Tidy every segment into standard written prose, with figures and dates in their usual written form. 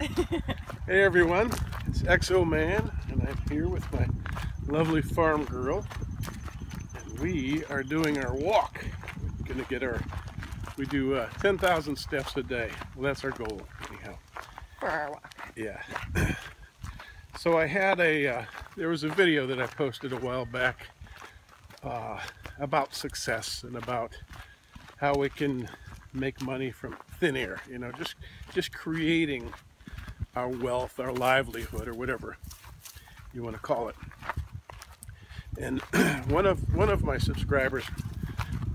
Hey everyone, it's Exoman, and I'm here with my lovely farm girl, and we are doing our walk. We're gonna get we do 10,000 steps a day. Well, that's our goal, anyhow. For our walk. Yeah. So I had there was a video that I posted a while back about success and about how we can make money from thin air, you know, just creating our wealth, our livelihood, or whatever you want to call it. And one of my subscribers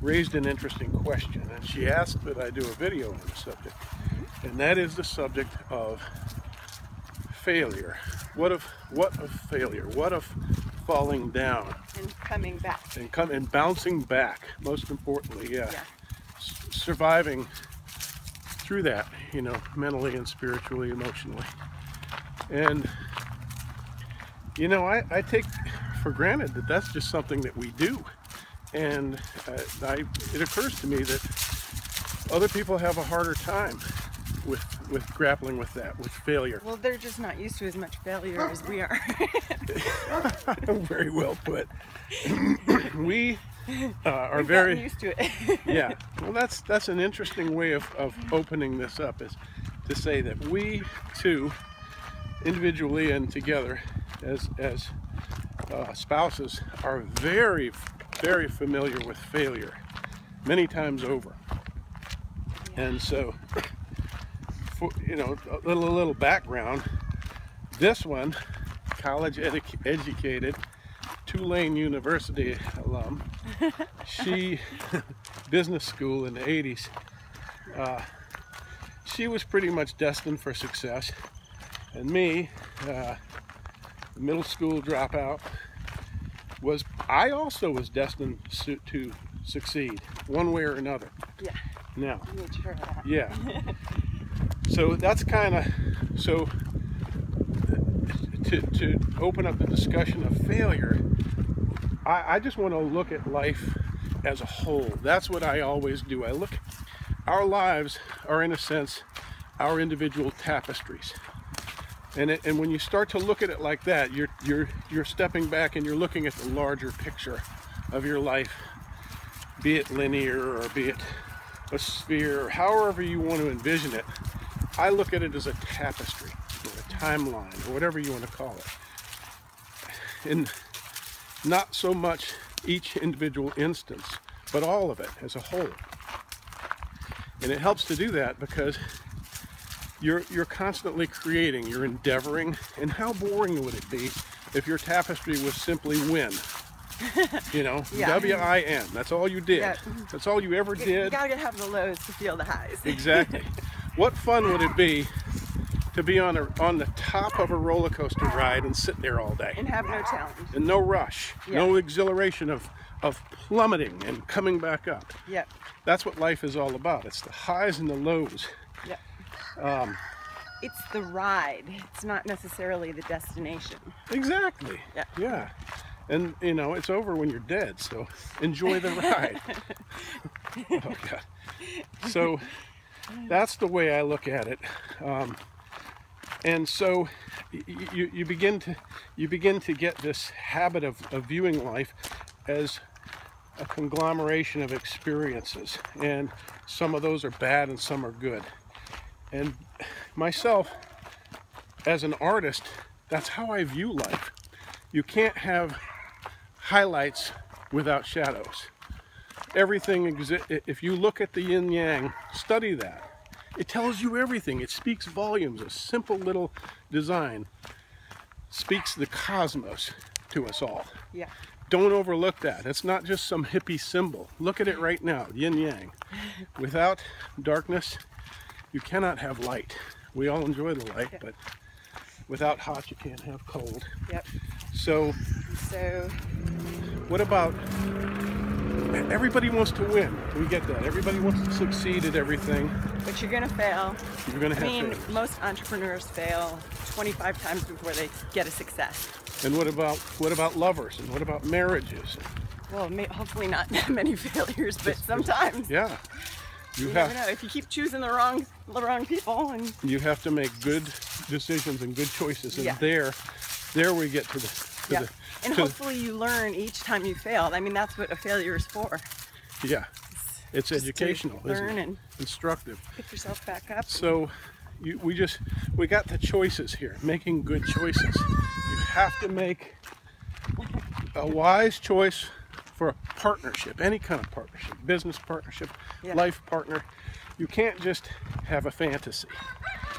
raised an interesting question, and she asked that I do a video on the subject, and that is the subject of failure. What of failure? What of falling down And coming back. and bouncing back? Most importantly, yeah. Surviving through that, you know, mentally and spiritually, emotionally. And you know, I take for granted that that's just something that we do, and it occurs to me that other people have a harder time with grappling with that, with failure. Well, they're just not used to as much failure as we are. Very well put. We are We've very gotten used to it. Yeah. Well, that's an interesting way of opening this up, is to say that we too, individually and together as spouses, are very, very familiar with failure many times over. And so, you know, a little background. This one, college educated, Tulane University alum. She, business school in the 80s. She was pretty much destined for success. And me, middle school dropout, I also was destined to succeed one way or another. Yeah. Now, You made sure of that. yeah. So that's kind of, so to open up the discussion of failure, I just want to look at life as a whole. That's what I always do. Our lives are, in a sense, our individual tapestries. And when you start to look at it like that, you're stepping back and you're looking at the larger picture of your life, be it linear or be it a sphere, or however you want to envision it. I look at it as a tapestry, or a timeline, or whatever you want to call it. And not so much each individual instance, but all of it as a whole. And it helps to do that because you're constantly creating, you're endeavoring. And how boring would it be if your tapestry was simply win? You know, Yeah. W-I-N. That's all you did. Yeah. That's all you ever You did. gotta have the lows to feel the highs. Exactly. What fun would it be to be on the top of a roller coaster ride and sit there all day? And have no challenge. And no rush, Yeah. no exhilaration of plummeting and coming back up. Yep. That's what life is all about. It's the highs and the lows. Yep. It's the ride. It's not necessarily the destination. Exactly. Yeah. Yeah. And you know, it's over when you're dead, so enjoy the ride. Oh God. So that's the way I look at it. And so you begin to get this habit of viewing life as a conglomeration of experiences, and some of those are bad and some are good. And myself, as an artist, that's how I view life. You can't have highlights without shadows. Everything exists. If you look at the yin yang, study that. It tells you everything. It speaks volumes. A simple little design speaks the cosmos to us all. Yeah. Don't overlook that. It's not just some hippie symbol. Look at it right now, yin yang. Without darkness, you cannot have light. We all enjoy the light, but without hot, you can't have cold. Yep. So what about, everybody wants to win. We get that. Everybody wants to succeed at everything. But you're gonna fail. You're gonna have I mean, failures. most entrepreneurs fail 25 times before they get a success. And what about lovers? And what about marriages? Well, hopefully not that many failures, but sometimes. Yeah. You never know. If you keep choosing the wrong people, and you have to make good decisions and good choices, and yeah. there we get to the and hopefully you learn each time you fail. I mean, that's what a failure is for. Yeah, it's educational, learn and instructive. Pick yourself back up. So we got the choices here, making good choices. You have to make a wise choice for a partnership, any kind of partnership, business partnership, life partner. You can't just have a fantasy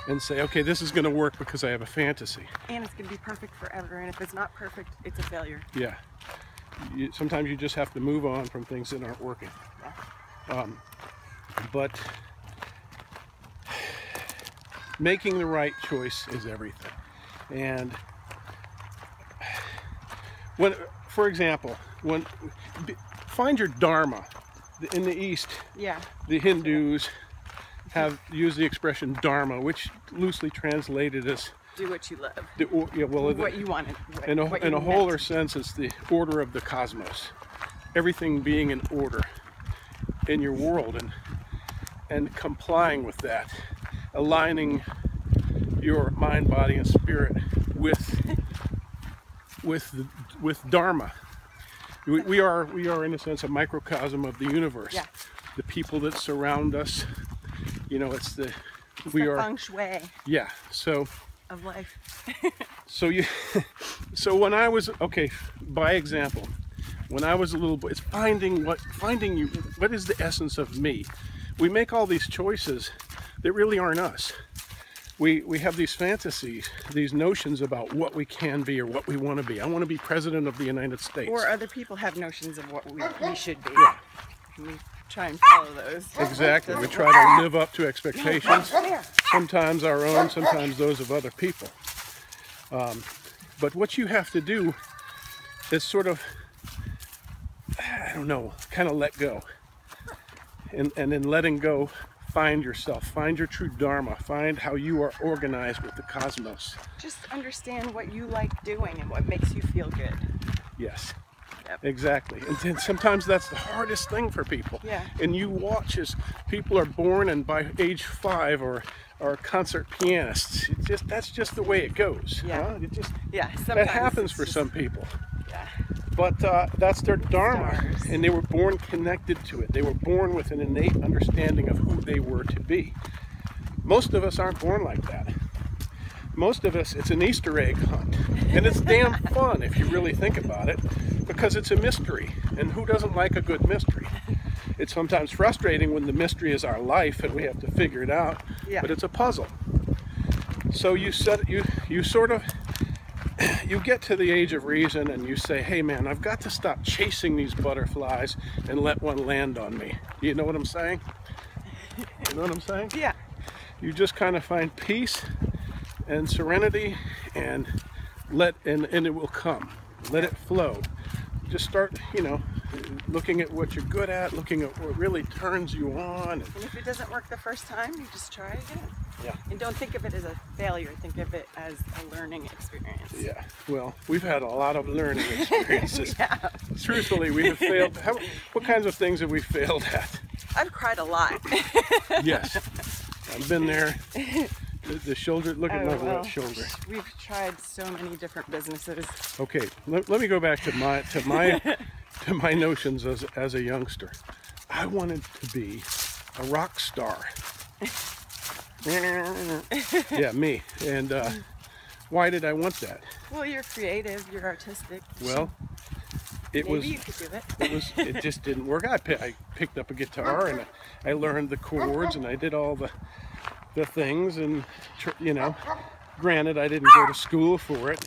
and say, okay, this is going to work because I have a fantasy. And it's going to be perfect forever, and if it's not perfect, it's a failure. Yeah. Sometimes you just have to move on from things that aren't working. Yeah. But making the right choice is everything. And for example, find your dharma. In the East, the Hindus have used the expression dharma, which loosely translated as do what you love. What you wanted. In a wholer sense, it's the order of the cosmos. Everything being in order in your world, and complying with that, aligning your mind, body, and spirit with dharma. We are in a sense a microcosm of the universe. Yeah. The people that surround us, it's the feng shui. Yeah. So of life. So when I was by example, when I was a little boy, it's finding what is the essence of me. We make all these choices that really aren't us. We have these fantasies, these notions about what we can be or what we want to be. I want to be president of the United States. Or other people have notions of what we should be. Yeah. We try and follow those. Exactly. We try to live up to expectations, sometimes our own, sometimes those of other people. But what you have to do is sort of, kind of let go. And in letting go, find yourself, find your true dharma, find how you are organized with the cosmos. Just understand what you like doing and what makes you feel good. Yes, yep. Exactly. And sometimes that's the hardest thing for people. Yeah. And you watch as people are born and by age 5 are concert pianists. That's just the way it goes. Yeah. Huh? That happens for some people. Yeah. But that's their dharma, Stars. and they were born connected to it. They were born with an innate understanding of who they were to be. Most of us aren't born like that. Most of us, it's an Easter egg hunt, and it's damn fun if you really think about it, because it's a mystery, and who doesn't like a good mystery? It's sometimes frustrating when the mystery is our life and we have to figure it out, but it's a puzzle. So you get to the age of reason and you say, hey man, I've got to stop chasing these butterflies and let one land on me. You know what I'm saying? You know what I'm saying? Yeah. You just kind of find peace and serenity and it will come. Let it flow. Just start, looking at what you're good at, looking at what really turns you on. And if it doesn't work the first time, you just try again. Yeah. And don't think of it as a failure. Think of it as a learning experience. Yeah. Well, we've had a lot of learning experiences. Yeah. Truthfully, we have failed. What kinds of things have we failed at? I've cried a lot. Yes. I've been there. The shoulder, look at my right shoulder. We've tried so many different businesses. Okay, let me go back to my notions as a youngster. I wanted to be a rock star. Yeah, me. And why did I want that? Well, you're creative, you're artistic. Well, maybe you could do it. It just didn't work. I picked up a guitar and I learned the chords and I did all the things, and granted I didn't go to school for it,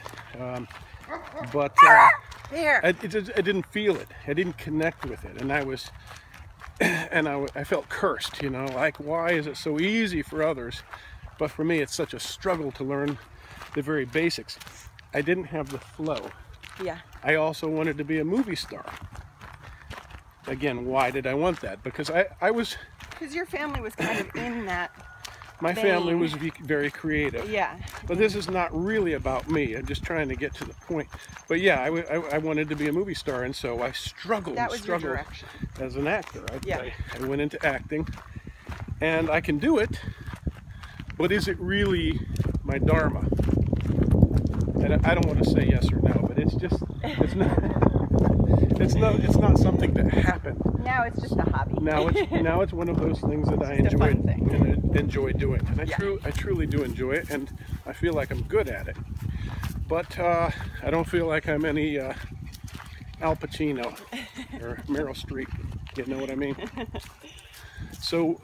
but I didn't feel it. I didn't connect with it, and I felt cursed. Like, why is it so easy for others, but for me it's such a struggle to learn the very basics. I didn't have the flow. Yeah. I also wanted to be a movie star. Again, why did I want that? Because because your family was kind of in that. My family was very creative. Yeah. But this is not really about me. I'm just trying to get to the point. But yeah, I wanted to be a movie star, and so I struggled. That was your direction. As an actor. I went into acting, and I can do it, but is it really my dharma? And I don't want to say yes or no, but it's just, it's not, it's not something that happened. Now it's just a hobby. Now it's one of those things that I enjoy doing, and I truly do enjoy it, and I feel like I'm good at it. But I don't feel like I'm any Al Pacino or Meryl Streep. You know what I mean? So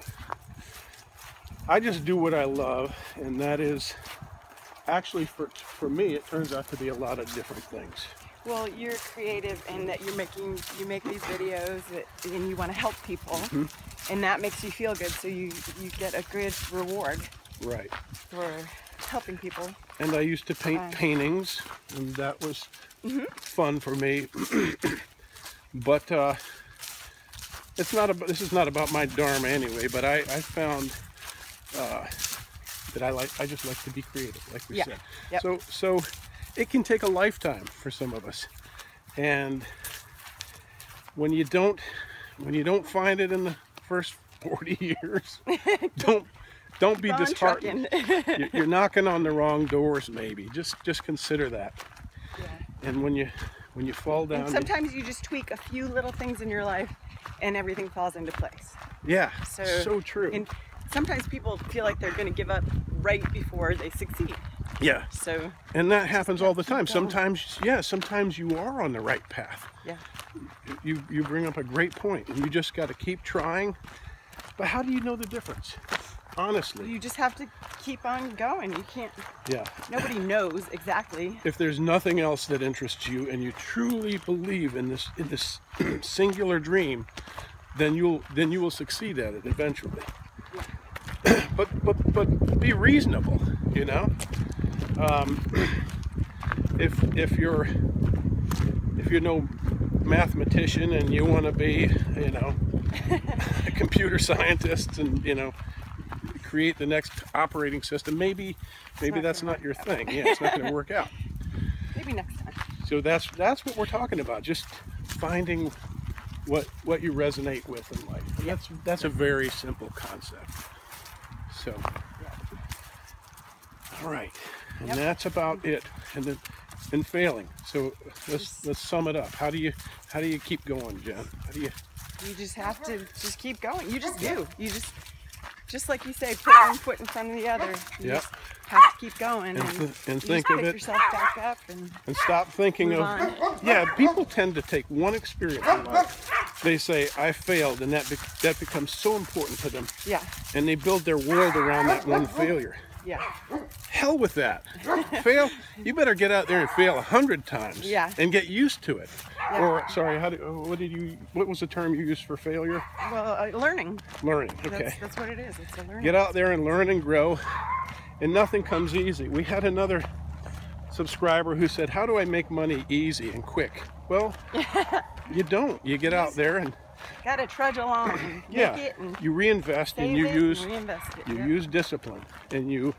I just do what I love, and that is actually for me it turns out to be a lot of different things. Well, you're creative in that you make these videos and you want to help people, and that makes you feel good, so you get a good reward. Right. For helping people. And I used to paint paintings, and that was fun for me. But this is not about my dharma anyway. But I found that I just like to be creative, like we said. Yep. So it can take a lifetime for some of us, and when you don't find it in the first 40 years, don't be disheartened. You're knocking on the wrong doors, maybe. Just consider that. Yeah. And when you fall down, and sometimes you just tweak a few little things in your life, and everything falls into place. Yeah. So true. And sometimes people feel like they're going to give up right before they succeed. Yeah. So. And that happens all the time. Sometimes you are on the right path. Yeah. You bring up a great point, and you just got to keep trying. But how do you know the difference? Honestly, you just have to keep on going. You can't. Yeah. Nobody knows exactly. If there's nothing else that interests you, and you truly believe in this singular dream, then you will succeed at it eventually. Yeah. But be reasonable. You know, if you're no mathematician and you want to be, you know, a computer scientist and, you know, create the next operating system, maybe that's not your thing. Yeah, it's not going to work out. Maybe next time. So that's what we're talking about, just finding what you resonate with in life. And that's a very simple concept. So all right, and that's about it. And failing. So let's sum it up. How do you keep going, Jen? How do you? You just have to just keep going. You just do. You just like you say, put one foot in front of the other. You just have to keep going and think of it. Yourself back up and stop thinking of. Yeah, people tend to take one experience in life. They say I failed, and that becomes so important to them. Yeah. And they build their world around that one failure. Yeah. Hell with that. Fail. You better get out there and fail 100 times. Yeah. And get used to it. Yeah. Or sorry, what was the term you used for failure? Well, learning. Learning. Okay. That's what it is. It's a learning. Get out there and learn and grow. And nothing comes easy. We had another subscriber who said, "How do I make money easy and quick?" Well, you don't. You get out there and gotta trudge along. And make it and you reinvest, and you use use discipline, and you,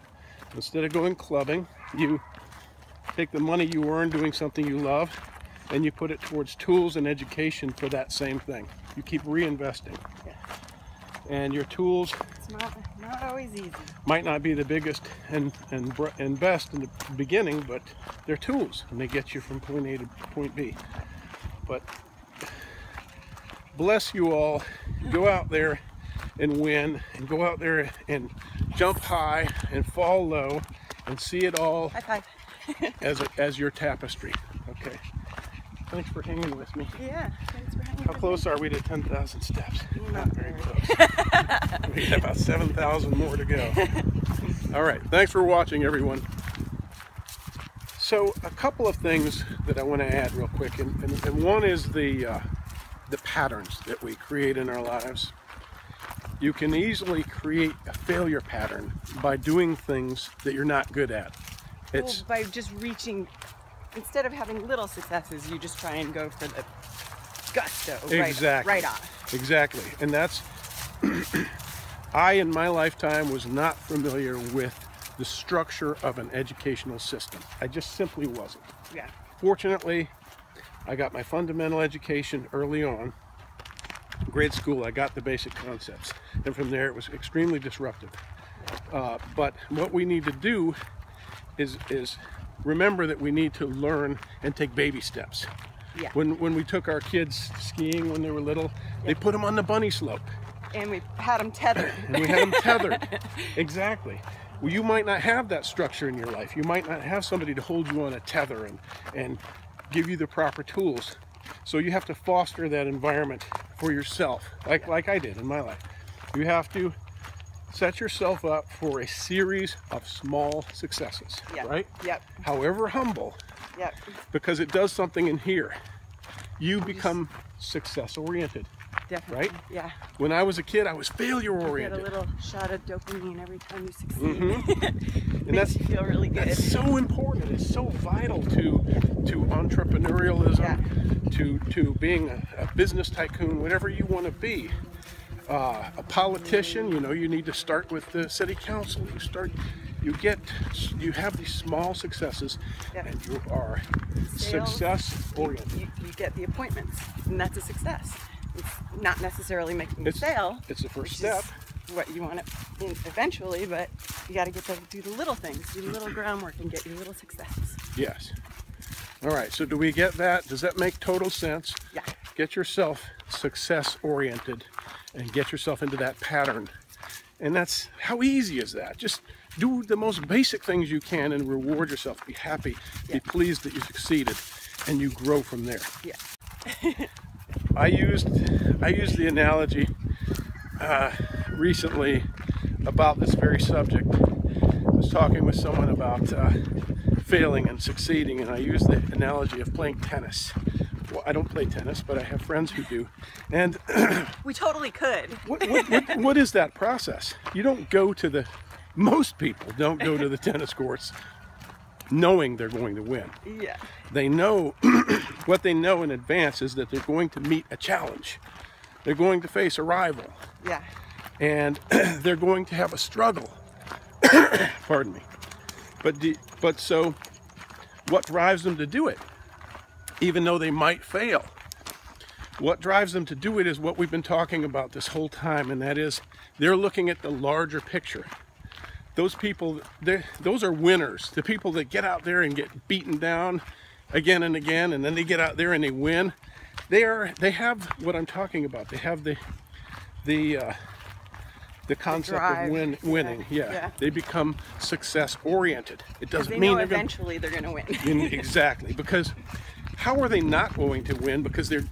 instead of going clubbing, you take the money you earn doing something you love, and you put it towards tools and education for that same thing. You keep reinvesting. Yeah. And your tools, it's not always easy. Might not be the biggest and best in the beginning, but they're tools, and they get you from point A to point B. But bless you all. Go out there and win, and go out there and jump high and fall low, and see it all high five. as your tapestry. Okay. Thanks for hanging with me. Yeah, thanks for hanging. How close are we to 10,000 steps? Not very close. We got about 7,000 more to go. All right. Thanks for watching, everyone. So a couple of things that I want to add real quick, and one is the patterns that we create in our lives. You can easily create a failure pattern by doing things that you're not good at. It's by just reaching, instead of having little successes, you just try and go for the gusto right off. Exactly. And that's, I in my lifetime was not familiar with the structure of an educational system. I just simply wasn't. Yeah. Fortunately, I got my fundamental education early on, grade school, I got the basic concepts, and from there it was extremely disruptive. But what we need to do is remember that we need to learn and take baby steps. Yeah. When we took our kids skiing when they were little, they put them on the bunny slope. And we had them tethered. And we had them tethered. Exactly. Well, you might not have that structure in your life. You might not have somebody to hold you on a tether and give you the proper tools. So you have to foster that environment for yourself, like I did in my life. You have to set yourself up for a series of small successes, right? Yep. However humble, because it does something in here. You become success-oriented. Definitely. Right? Yeah. When I was a kid, I was failure-oriented. You get a little shot of dopamine every time you succeed. Mm-hmm. And Makes you feel really good. That's so important. It's so vital to entrepreneurialism, to being a business tycoon, whatever you want to be. A politician, you know, you need to start with the city council. You have these small successes, and you are success-oriented. You get the appointments, and that's a success. It's not necessarily making a sale. It's the first step. What you want to eventually, but you got to get to do the little things, do the little groundwork, and get your little successes. Yes. All right. So do we get that? Does that make total sense? Yeah. Get yourself success-oriented, and get yourself into that pattern. And that's how easy is that? Just do the most basic things you can and reward yourself. Be happy. Be pleased that you succeeded, and you grow from there. Yeah. I used the analogy recently about this very subject. I was talking with someone about failing and succeeding, and I used the analogy of playing tennis. Well, I don't play tennis, but I have friends who do. And we totally could. What is that process? You don't go to most people don't go to the tennis courts knowing they're going to win. Yeah. They know, what they know in advance is that they're going to meet a challenge. They're going to face a rival. Yeah. And they're going to have a struggle. Pardon me. But so what drives them to do it? Even though they might fail. What drives them to do it is what we've been talking about this whole time, and that is they're looking at the larger picture. Those people, those are winners. The people that get out there and get beaten down again and again, and then they get out there and they win. They have what I'm talking about. They have the concept of winning. Yeah. They become success oriented. It doesn't mean they're eventually they're going to win. Exactly, because how are they not going to win? Because they're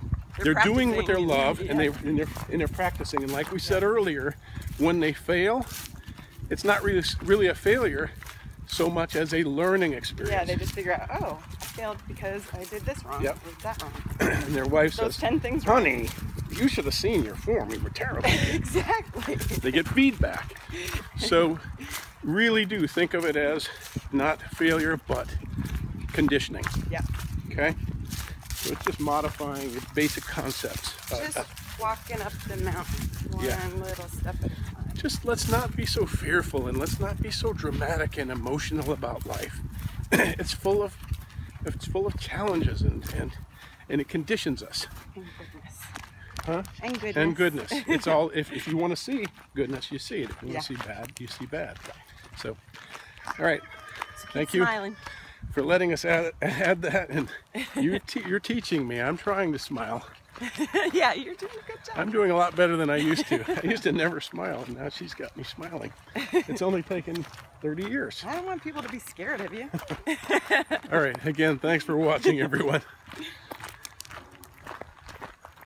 doing what they love, and they're practicing. And like we said earlier, when they fail, it's not really a failure so much as a learning experience. Yeah, they just figure out, oh, I failed because I did this wrong, or that wrong. And their wife says, 10 things wrong. honey, you should have seen your form. You were terrible. Exactly. They get feedback. So really do think of it as not failure, but conditioning. Yeah. Okay? So it's just modifying the basic concepts. Just walking up the mountain, one little step at a time. Just let's not be so fearful, and let's not be so dramatic and emotional about life. It's full of challenges, and it conditions us. And goodness. Huh? And goodness. And goodness. It's all, if you want to see goodness, you see it. If you want to see bad, you see bad. So, all right. So thank you smiling. For letting us add that, and you're teaching me. I'm trying to smile. Yeah, you're doing a good job. I'm doing a lot better than I used to. I used to never smile, and now she's got me smiling. It's only taken 30 years. I don't want people to be scared of you. All right, again, thanks for watching, everyone.